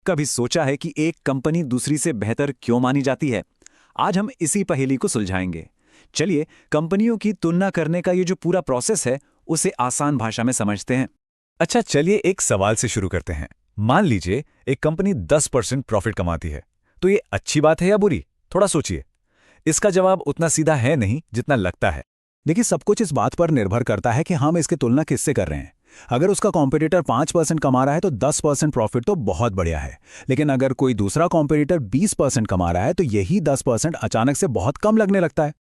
कभी सोचा है कि एक कंपनी दूसरी से बेहतर क्यों मानी जाती है? आज हम इसी पहेली को सुलझाएंगे। चलिए, कंपनियों की तुलना करने का ये जो पूरा प्रोसेस है, उसे आसान भाषा में समझते हैं। अच्छा, चलिए एक सवाल से शुरू करते हैं। मान लीजिए एक कंपनी 10% प्रॉफिट कमाती है, तो ये अच्छी बात है या बुरी? थोड़ा सोचिए। इसका जवाब उतना सीधा है नहीं जितना लगता है। देखिए, सब कुछ इस बात पर निर्भर करता है कि हम इसकी तुलना किससे कर रहे हैं। अगर उसका कॉम्पिटिटर 5% कमा रहा है तो 10% प्रॉफिट तो बहुत बढ़िया है। लेकिन अगर कोई दूसरा कॉम्पिटिटर 20% कमा रहा है तो यही 10% अचानक से बहुत कम लगने लगता है।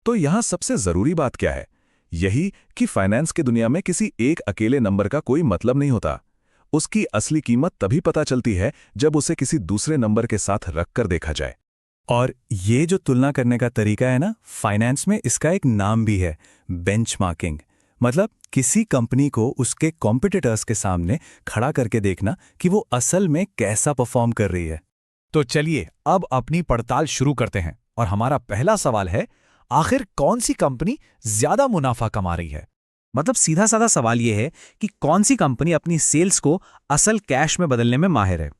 तो यहाँ सबसे जरूरी बात क्या है? यही कि फाइनेंस की दुनिया में किसी एक अकेले नंबर का कोई मतलब नहीं होता। उसकी असली कीमत तभी पता चलती है जब उसे किसी दूसरे नंबर के साथ रखकर देखा जाए। और ये जो तुलना करने का तरीका है ना, फाइनेंस में इसका एक नाम भी है, बेंचमार्किंग। मतलब किसी कंपनी को उसके कॉम्पिटिटर्स के सामने खड़ा करके देखना कि वो असल में कैसा परफॉर्म कर रही है। तो चलिए अब अपनी पड़ताल शुरू करते हैं और हमारा पहला सवाल है, आखिर कौन सी कंपनी ज्यादा मुनाफा कमा रही है? मतलब सीधा साधा सवाल ये है कि कौन सी कंपनी अपनी सेल्स को असल कैश में बदलने में माहिर है।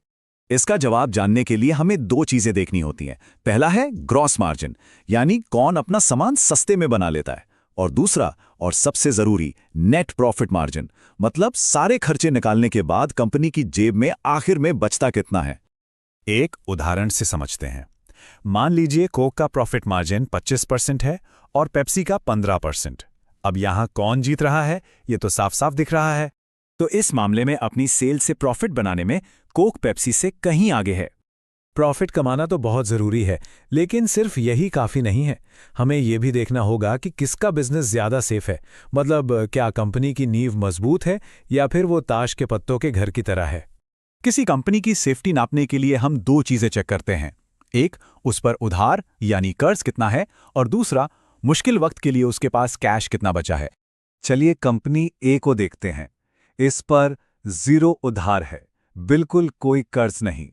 इसका जवाब जानने के लिए हमें दो चीजें देखनी होती हैं। पहला है ग्रॉस मार्जिन, यानी कौन अपना सामान सस्ते में बना लेता है। और दूसरा और सबसे जरूरी, नेट प्रॉफिट मार्जिन, मतलब सारे खर्चे निकालने के बाद कंपनी की जेब में आखिर में बचता कितना है। एक उदाहरण से समझते हैं। मान लीजिए कोक का प्रॉफिट मार्जिन 25% है और पेप्सी का 15%। अब यहां कौन जीत रहा है, ये तो साफ साफ दिख रहा है। तो इस मामले में अपनी सेल से प्रॉफिट बनाने में कोक पेप्सी से कहीं आगे है। प्रॉफिट कमाना तो बहुत जरूरी है, लेकिन सिर्फ यही काफी नहीं है। हमें यह भी देखना होगा कि किसका बिजनेस ज्यादा सेफ है। मतलब क्या कंपनी की नींव मजबूत है या फिर वो ताश के पत्तों के घर की तरह है। किसी कंपनी की सेफ्टी नापने के लिए हम दो चीजें चेक करते हैं। एक, उस पर उधार यानी कर्ज कितना है, और दूसरा, मुश्किल वक्त के लिए उसके पास कैश कितना बचा है। चलिए कंपनी ए को देखते हैं। इस पर 0 उधार है, बिल्कुल कोई कर्ज नहीं।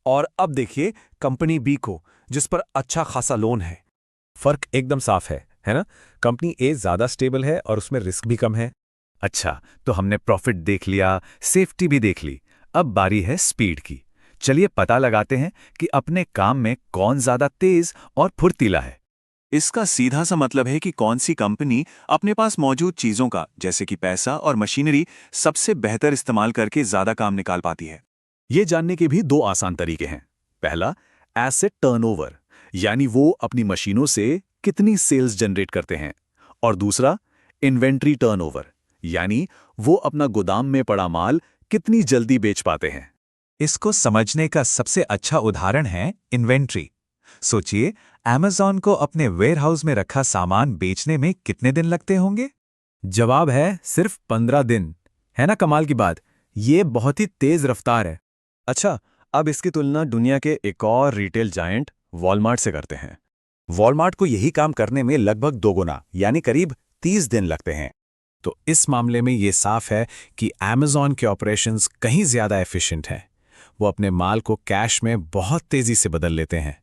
और अब देखिए कंपनी बी को, जिस पर अच्छा खासा लोन है। फर्क एकदम साफ है ना? कंपनी ए ज्यादा स्टेबल है और उसमें रिस्क भी कम है। अच्छा, तो हमने प्रॉफिट देख लिया, सेफ्टी भी देख ली। अब बारी है स्पीड की। चलिए पता लगाते हैं कि अपने काम में कौन ज्यादा तेज और फुर्तीला है। इसका सीधा सा मतलब है कि कौन सी कंपनी अपने पास मौजूद चीजों का, जैसे कि पैसा और मशीनरी, सबसे बेहतर इस्तेमाल करके ज्यादा काम निकाल पाती है। ये जानने के भी दो आसान तरीके हैं। पहला, एसेट टर्नओवर, यानी वो अपनी मशीनों से कितनी सेल्स जनरेट करते हैं। और दूसरा, इन्वेंट्री टर्नओवर, यानी वो अपना गोदाम में पड़ा माल कितनी जल्दी बेच पाते हैं। इसको समझने का सबसे अच्छा उदाहरण है इन्वेंट्री। सोचिए, अमेज़न को अपने वेयरहाउस में रखा सामान बेचने में कितने दिन लगते होंगे? जवाब है सिर्फ 15 दिन। है ना कमाल की बात? ये बहुत ही तेज रफ्तार है। अच्छा, अब इसकी तुलना दुनिया के एक और रिटेल जायंट वॉलमार्ट से करते हैं। वॉलमार्ट को यही काम करने में लगभग दोगुना, यानी करीब 30 दिन लगते हैं। तो इस मामले में ये साफ है कि अमेज़न के ऑपरेशंस कहीं ज्यादा एफिशिएंट हैं। वो अपने माल को कैश में बहुत तेजी से बदल लेते हैं।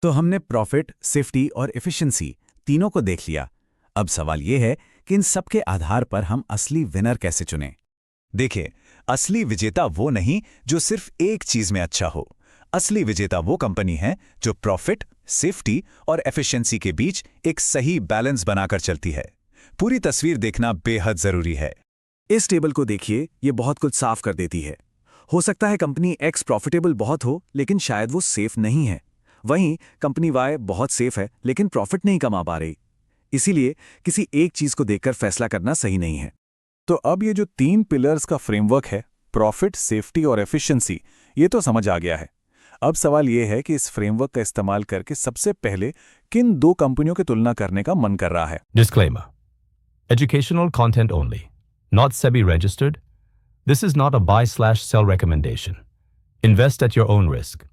तो हमने प्रॉफिट, सेफ्टी और एफिशिएंसी तीनों को देख लिया। अब सवाल यह है कि इन सब के आधार पर हम असली विनर कैसे चुनें। देखिए, असली विजेता वो नहीं जो सिर्फ एक चीज में अच्छा हो। असली विजेता वो कंपनी है जो प्रॉफिट, सेफ्टी और एफिशिएंसी के बीच एक सही बैलेंस बनाकर चलती है। पूरी तस्वीर देखना बेहद जरूरी है। इस टेबल को देखिए, ये बहुत कुछ साफ कर देती है। हो सकता है कंपनी एक्स प्रॉफिटेबल बहुत हो, लेकिन शायद वो सेफ नहीं है। वहीं कंपनी वाई बहुत सेफ है, लेकिन प्रॉफिट नहीं कमा पा रही। इसीलिए किसी एक चीज को देखकर फैसला करना सही नहीं है। तो अब ये जो 3 पिलर्स का फ्रेमवर्क है, प्रॉफिट, सेफ्टी और एफिशिएंसी, ये तो समझ आ गया है। अब सवाल ये है कि इस फ्रेमवर्क का इस्तेमाल करके सबसे पहले किन दो कंपनियों की तुलना करने का मन कर रहा है। Disclaimer. Educational content only. Not SEBI registered. This is not a buy/sell recommendation. Invest at your own risk.